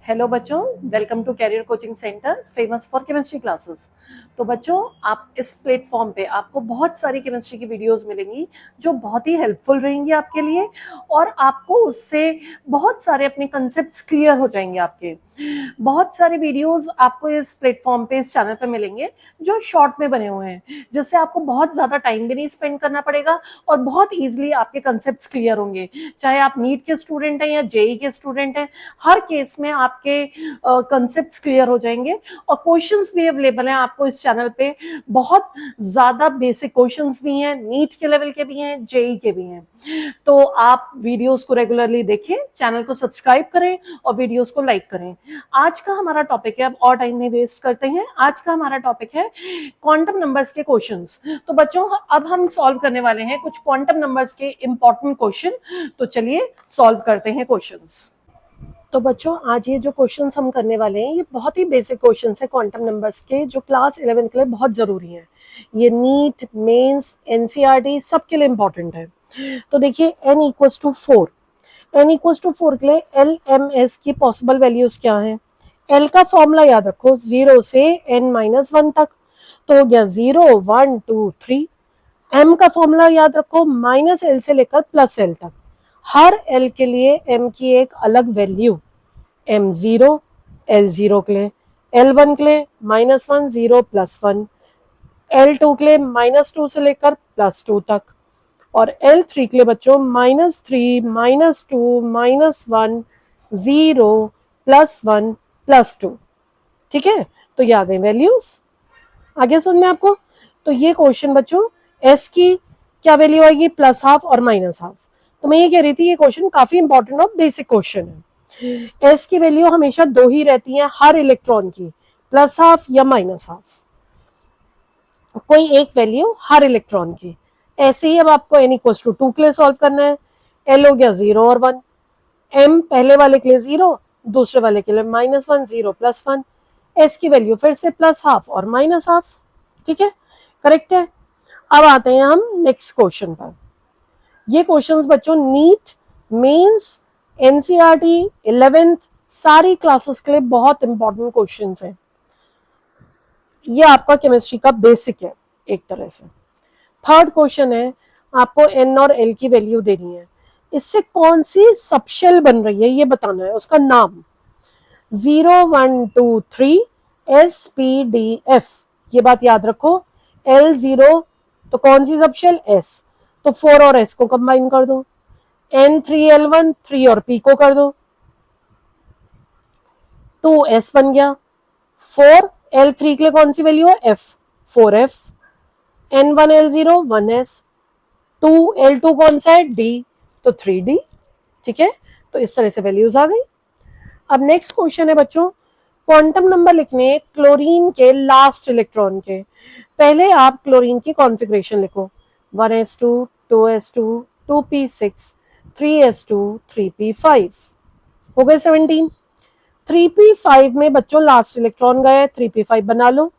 Hello बच्चों, welcome to career coaching centre famous for chemistry classes. तो बच्चों, आप इस प्लेटफॉर्म पे आपको बहुत सारी केमिस्ट्री की वीडियोस मिलेंगी जो बहुत ही हेल्पफुल रहेंगी आपके लिए, और आपको उससे बहुत सारे अपने कंसेप्ट्स क्लियर हो जाएंगे। आपके बहुत सारे वीडियोस आपको इस प्लेटफॉर्म पे, इस चैनल पे मिलेंगे जो शॉर्ट में बने हुए हैं, जिससे आपको बहुत ज़्यादा टाइम भी नहीं स्पेंड करना पड़ेगा और बहुत ईजिली आपके कंसेप्ट्स क्लियर होंगे। चाहे आप नीट के स्टूडेंट हैं या जेई के स्टूडेंट हैं, हर केस में आपके कंसेप्ट्स क्लियर हो जाएंगे। और क्वेश्चंस भी अवेलेबल हैं आपको इस चैनल पे, बहुत ज़्यादा बेसिक क्वेश्चंस भी हैं, नीट के लेवल के भी हैं, जेई के भी हैं। तो आप वीडियोस को रेगुलरली देखें, चैनल को सब्सक्राइब करें और वीडियोस को लाइक करें। आज का हमारा टॉपिक है, अब और टाइम नहीं वेस्ट करते हैं, आज का हमारा टॉपिक है क्वांटम नंबर्स के क्वेश्चंस। तो बच्चों, अब हम सॉल्व करने वाले हैं कुछ क्वांटम नंबर्स के इंपॉर्टेंट क्वेश्चन। तो चलिए सॉल्व करते हैं क्वेश्चंस। तो बच्चों, आज ये जो क्वेश्चंस हम करने वाले हैं ये बहुत ही बेसिक क्वेश्चंस है क्वांटम नंबर्स के, जो क्लास 11 के लिए बहुत ज़रूरी हैं। ये नीट, मेंस, एनसीईआरटी सबके लिए इंपॉर्टेंट है। तो देखिए, n equals to 4, n equals to 4 के लिए एल एम एस की पॉसिबल वैल्यूज क्या हैं? l का फॉर्मूला याद रखो, 0 से n-1 तक, तो हो गया 0, 1, 2, 3। m का फॉर्मूला याद रखो, -l से लेकर +l तक। हर l के लिए m की एक अलग वैल्यू, m0, l0 के लिए, l1 के लिए -1, 0, +1, l2 के लिए -2 से लेकर +2 तक, और L3 के लिए बच्चों -3, -2, -1, 0, +1, +2। ठीक है, तो ये आ गई वैल्यूज। आगे समझ में आपको? तो ये क्वेश्चन बच्चों, S की क्या वैल्यू आएगी? +½ और -½ तो मैं ये कह रही थी ये क्वेश्चन काफी इंपॉर्टेंट और बेसिक क्वेश्चन है। S की वैल्यू हमेशा 2 ही रहती है हर इलेक्ट्रॉन की, +½ या -½ कोई एक वैल्यू हर इलेक्ट्रॉन की। ऐसे ही अब आपको n इक्वल्स टू 2 के लिए सॉल्व करना है। l हो गया 0 और 1, m पहले वाले के लिए 0, दूसरे वाले के लिए -1, 0, +1, s की वैल्यू फिर से +½ और -½ ठीक है, करेक्ट है। अब आते हैं हम नेक्स्ट क्वेश्चन पर। ये क्वेश्चंस बच्चों नीट, मेंस, एनसीईआरटी, 11th सारी क्लासेस के लिए बहुत इंपॉर्टेंट क्वेश्चंस हैं। ये आपका केमिस्ट्री का बेसिक है एक तरह से। थर्ड क्वेश्चन है, आपको n और l की वैल्यू देनी है, इससे कौन सी सबशेल बन रही है ये बताना है, उसका नाम 0, 1, 2, 3 SPDF, ये बात याद रखो। L0 तो कौन सी सबशेल? S, तो 4 और S को कंबाइन कर दो, N3L1 3 और P को कर दो, 2S बन गया। 4 L3 के लिए कौन सी वैल्यू है? F, 4F, N1L0 1S, 2L2 कौन सा है? D, तो 3D। ठीक है, तो इस तरह से वैल्यूज आ गई। अब नेक्स्ट क्वेश्चन है बच्चों, क्वांटम नंबर लिखने क्लोरीन के लास्ट इलेक्ट्रॉन के। पहले आप क्लोरीन की कॉन्फ़िगरेशन लिखो, 1s2, 2s2, 2p6, 3s2, 3p5, हो गए 17। 3p5 में बच्चों लास्ट इलेक्ट्रॉन गए, 3p5 बना लो।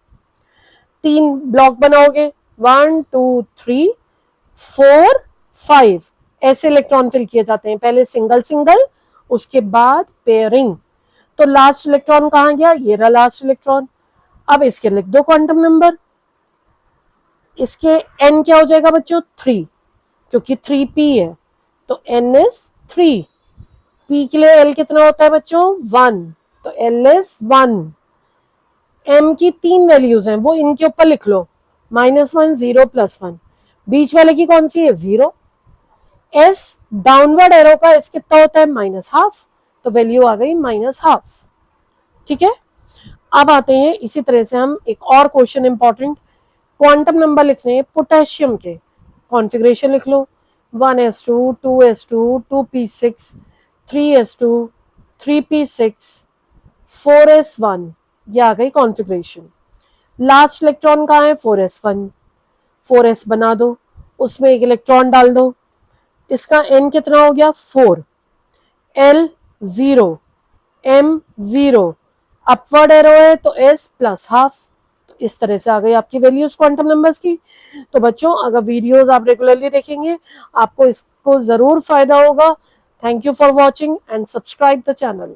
3 ब्लॉक बनाओगे, 1, 2, 3, 4, 5 ऐसे इलेक्ट्रॉन फिल किए जाते हैं, पहले सिंगल सिंगल, उसके बाद पेयरिंग। तो लास्ट इलेक्ट्रॉन कहां गया? ये रहा लास्ट इलेक्ट्रॉन। अब इसके लिख दो क्वांटम नंबर। इसके n क्या हो जाएगा बच्चों? 3, क्योंकि 3p है, तो n इज 3। p के लिए l कितना होता है बच्चों? 1, तो l इज 1। m की 3 वैल्यूज हैं, वो इनके ऊपर लिख लो, -1, 0, +1। बीच वाले की कौन सी है? 0। s डाउनवर्ड एरो का s कितना होता है? -½ तो वैल्यू आ गई -½ ठीक है। अब आते हैं, इसी तरह से हम एक और क्वेश्चन इंपॉर्टेंट क्वांटम नंबर लिखने पोटेशियम के। कॉन्फ़िगरेशन लिख लो, 1s2, 2s2, 2p6, 3s2, 3p6, 4s1, ये आ गई कॉन्फ़िगरेशन। लास्ट इलेक्ट्रॉन कहाँ है? 4s1, 4s बना दो, उसमें एक इलेक्ट्रॉन डाल दो, इसका n कितना हो गया? 4, L0, M0, अपवर्ड एरो है तो S +½ तो इस तरह से आ गई आपकी वैल्यूज क्वांटम नंबर्स की। तो बच्चों, अगर वीडियोस आप रेगुलरली देखेंगे आपको इसको जरूर फायदा होगा। Thank you for watching and subscribe the channel.